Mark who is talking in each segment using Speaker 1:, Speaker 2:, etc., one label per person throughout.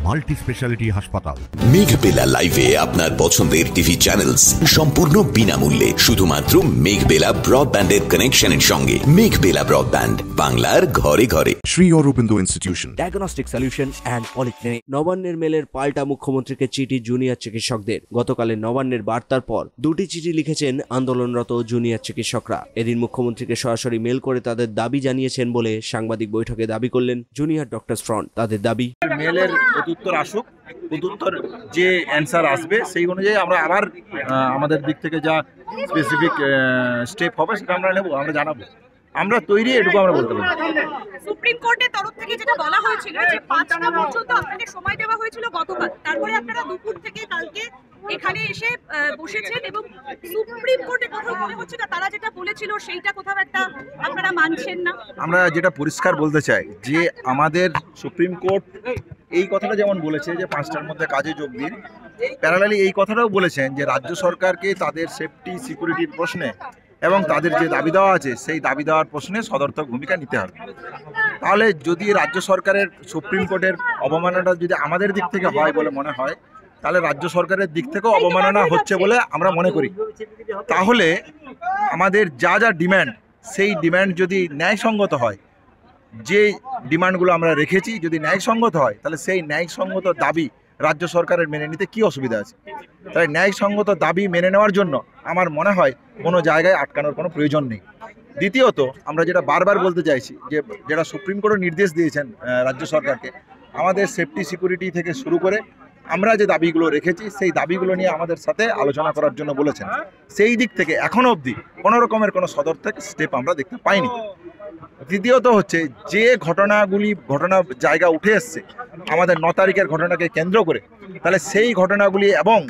Speaker 1: Multi speciality হাসপাতাল।
Speaker 2: মেঘবেলা লাইভে আপনার পছন্দের টিভি চ্যানেলস সম্পূর্ণ বিনামূল্যে, শুধুমাত্র মেঘবেলা ব্রডব্যান্ডের কানেকশনের সঙ্গে। মেঘবেলা ব্রডব্যান্ড, বাংলার ঘরে ঘরে।
Speaker 3: Sri Aurobindo Institution,
Speaker 4: diagnostic solution and polyclinic. নবান্নের মেলের পাল্টা মুখ্যমন্ত্রীকে চিঠি জুনিয়র চিকিৎসকদের। গতকালের নবান্নের বার্তার পর দুটি চিঠি লিখেছেন আন্দোলনরত জুনিয়র চিকিৎসকরা। এদিন মুখ্যমন্ত্রীকে সরাসরি মেল করে তাদের দাবি জানিয়েছেন বলে সাংবাদিক বৈঠকে দাবি করলেন জুনিয়র ডক্টরস ফ্রন্ট। তাদের দাবি,
Speaker 5: মেলের প্রত্যুত্তর আসুক, প্রত্যুত্তর যে অ্যান্সার আসবে সেই অনুযায়ী আমরা আবার আমাদের দিক থেকে যা স্পেসিফিক স্টেপ হবে সেটা আমরা নেব, আমরা জানাবো। আমরা তৈরি, এটুকু আমরা বলতে পারি।
Speaker 6: সুপ্রিম কোর্টের তরফ থেকে যেটা বলা হয়েছিল যে 5টা পর্যন্ত আপনাদের সময় দেওয়া হয়েছিল গতকাল, তারপরে আপনারা দুপুর থেকে কালকে এখানে এসে বসেছেন এবং সুপ্রিম কোর্টে কোথাও মনে হচ্ছে না তারা যেটা বলেছিল সেইটা কোথাও একটা আপনারা মানছেন না।
Speaker 5: আমরা যেটা পরিষ্কার বলতে চাই যে আমাদের সুপ্রিম কোর্ট এই কথাটা যেমন বলেছে যে 5টার মধ্যে কাজে যোগ দিন, প্যারালালি এই কথাটাও বলেছেন যে রাজ্য সরকারকে তাদের সেফটি সিকিউরিটির প্রশ্নে এবং তাদের যে দাবি দেওয়া আছে সেই দাবি দেওয়ার প্রশ্নে সদর্থক ভূমিকা নিতে হবে। তাহলে যদি রাজ্য সরকারের সুপ্রিম কোর্টের অবমাননাটা যদি আমাদের দিক থেকে হয় বলে মনে হয়, তাহলে রাজ্য সরকারের দিক থেকেও অবমাননা হচ্ছে বলে আমরা মনে করি। তাহলে আমাদের যা যা ডিম্যান্ড, সেই ডিম্যান্ড যদি ন্যায়সঙ্গত হয়, যে ডিমান্ডগুলো আমরা রেখেছি যদি ন্যায়সঙ্গত হয়, তাহলে সেই ন্যায়সঙ্গত দাবি রাজ্য সরকারের মেনে নিতে কি অসুবিধা আছে? তাই ন্যায়সঙ্গত দাবি মেনে নেওয়ার জন্য আমার মনে হয় কোনো জায়গায় আটকানোর কোনো প্রয়োজন নেই। দ্বিতীয়ত, আমরা যেটা বারবার বলতে চাইছি যে যেটা সুপ্রিম কোর্টও নির্দেশ দিয়েছেন রাজ্য সরকারকে, আমাদের সেফটি সিকিউরিটি থেকে শুরু করে আমরা যে দাবিগুলো রেখেছি সেই দাবিগুলো নিয়ে আমাদের সাথে আলোচনা করার জন্য বলেছেন। সেই দিক থেকে এখনও অবধি কোনো রকমের কোনো সদর্থক স্টেপ আমরা দেখতে পাইনি। তৃতীয়ত হচ্ছে, যে ঘটনা জায়গা উঠে এসছে আমাদের 9 তারিখের ঘটনাকে কেন্দ্র করে, তাহলে সেই ঘটনাগুলি এবং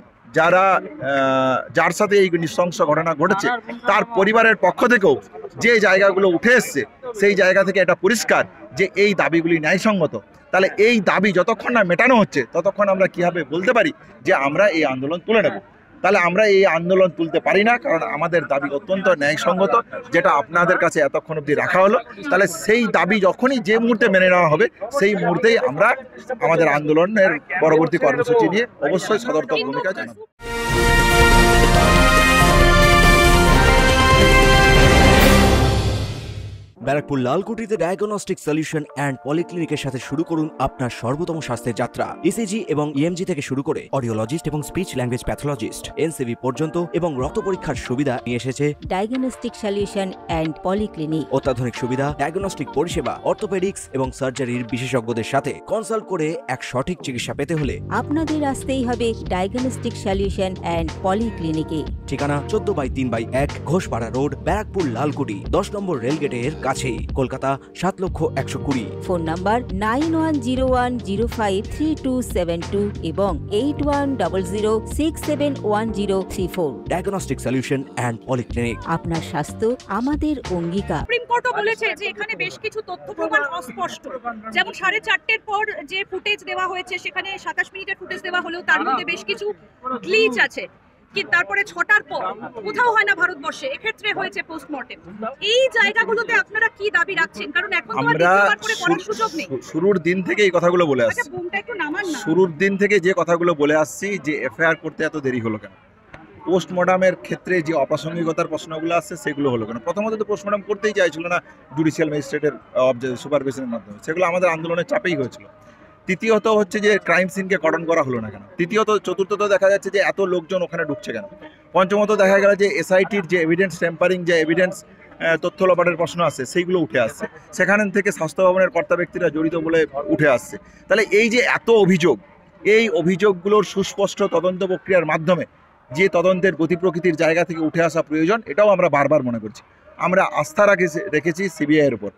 Speaker 5: যার সাথে এই নৃশংস ঘটনা ঘটেছে তার পরিবারের পক্ষ থেকেও যে জায়গাগুলো উঠে এসছে সেই জায়গা থেকে এটা পরিষ্কার যে এই দাবিগুলি ন্যায়সঙ্গত। তাহলে এই দাবি যতক্ষণ না মেটানো হচ্ছে ততক্ষণ আমরা কীভাবে বলতে পারি যে আমরা এই আন্দোলন তুলে নেব? তাহলে আমরা এই আন্দোলন তুলতে পারি না, কারণ আমাদের দাবি অত্যন্ত ন্যায়সঙ্গত, যেটা আপনাদের কাছে এতক্ষণ অবধি রাখা হলো। তাহলে সেই দাবি যখনই যে মুহূর্তে মেনে নেওয়া হবে সেই মুহূর্তেই আমরা আমাদের আন্দোলনের পরবর্তী কর্মসূচি নিয়ে অবশ্যই সদর্থক ভূমিকা জানাবো।
Speaker 4: ব্যারাকপুর লালকুটিতে ডায়াগনস্টিক সলিউশন অ্যান্ড পলিক্লিনিকের সাথে শুরু করুন আপনার সর্বোত্তম স্বাস্থ্যের যাত্রা। ইসিজি এবং ইএমজি থেকে শুরু করে অডিওলজিস্ট এবং স্পিচ ল্যাঙ্গুয়েজ প্যাথোলজিস্ট, এনসিভি পর্যন্ত এবং রক্ত পরীক্ষার সুবিধা নিয়ে এসেছে
Speaker 7: ডায়াগনস্টিক সলিউশন অ্যান্ড পলিক্লিনিক।
Speaker 4: অত্যাধুনিক সুবিধা, ডায়াগনস্টিক পরিষেবা, অর্থোপেডিক্স এবং সার্জারির বিশেষজ্ঞদের সাথে কনসাল্ট করে এক সঠিক চিকিৎসা পেতে হলে
Speaker 7: আপনাদের আসতেই হবে ডায়াগনস্টিক সলিউশন অ্যান্ড পলিক্লিনিকে।
Speaker 4: ঠিকানা 14/3/1 ঘোষপাড়া রোড, ব্যারাকপুর লালকুটি, 10 নম্বর রেলগেটের কাছেই, কলকাতা 7,20,020।
Speaker 7: ফোন নাম্বার 9101053272 এবং 8100671034।
Speaker 4: Diagnostic solution and polyclinic.
Speaker 7: আপনার স্বাস্থ্য আমাদের অঙ্গীকার।
Speaker 6: সুপ্রিম কোর্টও বলেছে যে এখানে বেশ কিছু তথ্য প্রমাণ অস্পষ্ট, যেমন 4:30-এর পর যে ফুটেজ দেওয়া হয়েছে সেখানে 27 মিনিটের ফুটেজ দেওয়া হলেও তার মধ্যে বেশ কিছু গ্লিচ আছে। তারপরে 6টার পর কোথাও হয় না ভারতবর্ষে, এক্ষেত্রে হয়েছে পোস্টমর্টেম। এই জায়গাগুলোতে আপনারা কি দাবি রাখছেন? কারণ এখন তো আর দ্বিতীয়বার করে করার সুযোগ নেই।
Speaker 5: শুরুর দিন থেকে এই কথাগুলো বলে আসছি, শুরুর দিন থেকে যে কথাগুলো বলে আসছি যে এফআইআর করতে এত দেরি হলো কেন, পোস্টমর্টমের ক্ষেত্রে যে অপ্রাসঙ্গিকতার প্রশ্নগুলো আসছে সেগুলো হলো কেন। প্রথমত তো পোস্টমর্টম করতেই চাইছিল না জুডিশিয়াল ম্যাজিস্ট্রেটের সুপারভিশনের মাধ্যমে, সেগুলো আমাদের আন্দোলনের চাপেই হয়েছিল। তৃতীয়ত হচ্ছে যে ক্রাইম সিনকে কর্ডন করা হলো না কেন। চতুর্থত দেখা যাচ্ছে যে এত লোকজন ওখানে ঢুকছে কেন। পঞ্চমত দেখা গেল যে এসআইটির যে এভিডেন্স ট্যাম্পারিং, যে এভিডেন্স তথ্য লোপাটের প্রশ্ন আছে সেইগুলো উঠে আসছে, সেখান থেকে স্বাস্থ্য ভবনের কর্তা ব্যক্তিরা জড়িত বলে উঠে আসছে। তাহলে এই যে এত অভিযোগ, এই অভিযোগগুলোর সুস্পষ্ট তদন্ত প্রক্রিয়ার মাধ্যমে যে তদন্তের গতি প্রকৃতির জায়গা থেকে উঠে আসা প্রয়োজন, এটাও আমরা বারবার মনে করছি। আমরা আস্থা রেখেছি সিবিআইয়ের উপর।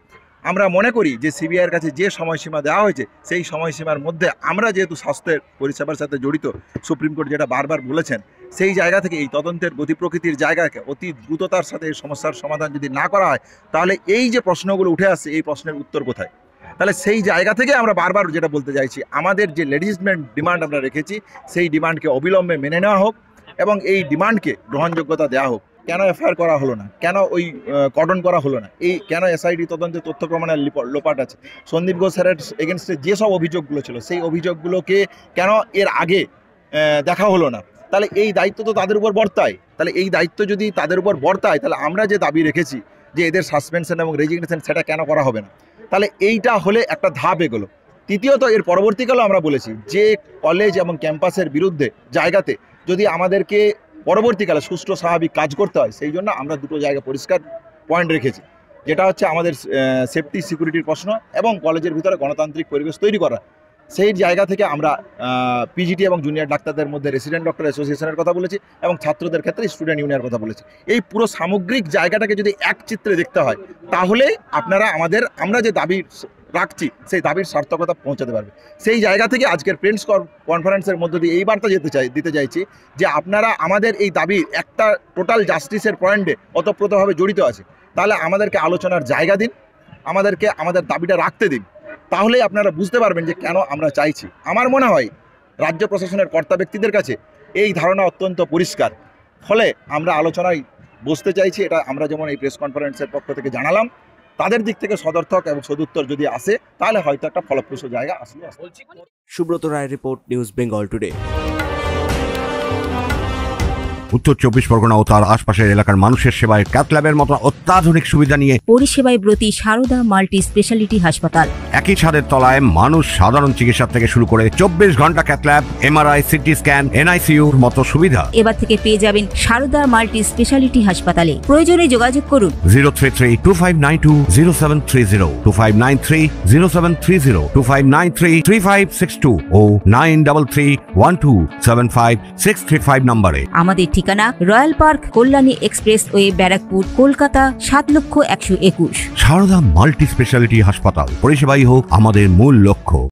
Speaker 5: আমরা মনে করি যে সিবিআইয়ের কাছে যে সময়সীমা দেওয়া হয়েছে সেই সময়সীমার মধ্যে আমরা যেহেতু স্বাস্থ্যের পরিষেবার সাথে জড়িত, সুপ্রিম কোর্ট যেটা বারবার বলেছেন, সেই জায়গা থেকে এই তদন্তের গতি প্রকৃতির জায়গাকে অতি দ্রুততার সাথে এই সমস্যার সমাধান যদি না করা হয়, তাহলে এই যে প্রশ্নগুলো উঠে আসছে এই প্রশ্নের উত্তর কোথায়? তাহলে সেই জায়গা থেকে আমরা বারবার যেটা বলতে চাইছি, আমাদের যে লেজিসমেন্ট ডিমান্ড আমরা রেখেছি সেই ডিমান্ডকে অবিলম্বে মেনে নেওয়া হোক এবং এই ডিমান্ডকে গ্রহণযোগ্যতা দেওয়া হোক। কেন এফআইআর করা হলো না, কেন ওই কর্ডন করা হলো না, এই কেন এসআইডি তদন্তে তথ্য প্রমাণের লোপাট আছে, সন্দীপ ঘোষ স্যারের এগেনস্টে যেসব অভিযোগগুলো ছিল সেই অভিযোগগুলোকে কেন এর আগে দেখা হলো না, তাহলে এই দায়িত্ব তো তাদের উপর বর্তায়। তাহলে এই দায়িত্ব যদি তাদের উপর বর্তায়, তাহলে আমরা যে দাবি রেখেছি যে এদের সাসপেনশন এবং রেজিগনেশন, সেটা কেন করা হবে না? তাহলে এইটা হলে একটা ধাপ এগোলো। তৃতীয়ত, এর পরবর্তীকালেও আমরা বলেছি যে কলেজ এবং ক্যাম্পাসের বিরুদ্ধে জায়গাতে যদি আমাদেরকে পরবর্তীকালে সুষ্ঠু স্বাভাবিক কাজ করতে হয়, সেই জন্য আমরা দুটো জায়গা পরিষ্কার পয়েন্ট রেখেছি, যেটা হচ্ছে আমাদের সেফটি সিকিউরিটির প্রশ্ন এবং কলেজের ভিতরে গণতান্ত্রিক পরিবেশ তৈরি করা। সেই জায়গা থেকে আমরা পিজিটি এবং জুনিয়র ডাক্তারদের মধ্যে রেসিডেন্ট ডক্টর অ্যাসোসিয়েশনের কথা বলেছি এবং ছাত্রদের ক্ষেত্রে স্টুডেন্ট ইউনিয়নের কথা বলেছি। এই পুরো সামগ্রিক জায়গাটাকে যদি এক চিত্রে দেখতে হয়, তাহলে আপনারা আমরা যে দাবি রাখছি সেই দাবির সার্থকতা পৌঁছাতে পারবে। সেই জায়গা থেকে আজকের প্রেস কনফারেন্সের মধ্য দিয়ে এই বার্তা দিতে চাইছি যে আপনারা আমাদের এই দাবির একটা টোটাল জাস্টিসের পয়েন্টে ওতপ্রোতভাবে জড়িত আছে, তাহলে আমাদেরকে আলোচনার জায়গা দিন, আমাদেরকে আমাদের দাবিটা রাখতে দিন, তাহলেই আপনারা বুঝতে পারবেন যে কেন আমরা চাইছি। আমার মনে হয় রাজ্য প্রশাসনের কর্তা ব্যক্তিদের কাছে এই ধারণা অত্যন্ত পরিষ্কার, ফলে আমরা আলোচনায় বসতে চাইছি। এটা আমরা যেমন এই প্রেস কনফারেন্সের পক্ষ থেকে জানালাম, তাদের দিক থেকে সদর্থক এবং সদুত্তর যদি আসে, তাহলে হয়তো একটা ফলপ্রসূ জায়গা আসলে।
Speaker 4: Subrata Roy report, news Bengal today.
Speaker 1: উত্তর 24 পরগনা ও তার আশপাশের এলাকার মানুষের সেবায় ক্যাথ ল্যাবের মতো অত্যাধুনিক সুবিধা নিয়ে
Speaker 7: পরিষেবায় ব্রতী সারদা মাল্টি স্পেশালিটি হাসপাতাল।
Speaker 1: একই ছাদের তলায় মানুষ সাধারণ চিকিৎসা থেকে শুরু করে 24 ঘন্টা cath lab, MRI, CT scan, এনআইসিইউর মতো সুবিধা
Speaker 7: এবার থেকে পেয়ে যাবেন সারদা মাল্টি স্পেশালিটি হাসপাতালে। প্রয়োজনে যোগাযোগ করুন
Speaker 1: 033-2592-0730, 2593-0730, 2593-3562 ও 9331275635 নম্বরে।
Speaker 7: আমাদের ঠিকানা Royal Park, Kalyani expressway, Barrackpore, Kolkata 7,121,000।
Speaker 1: Sarada multi speciality হাসপাতাল, পরিষেবাই হোক আমাদের মূল লক্ষ্য।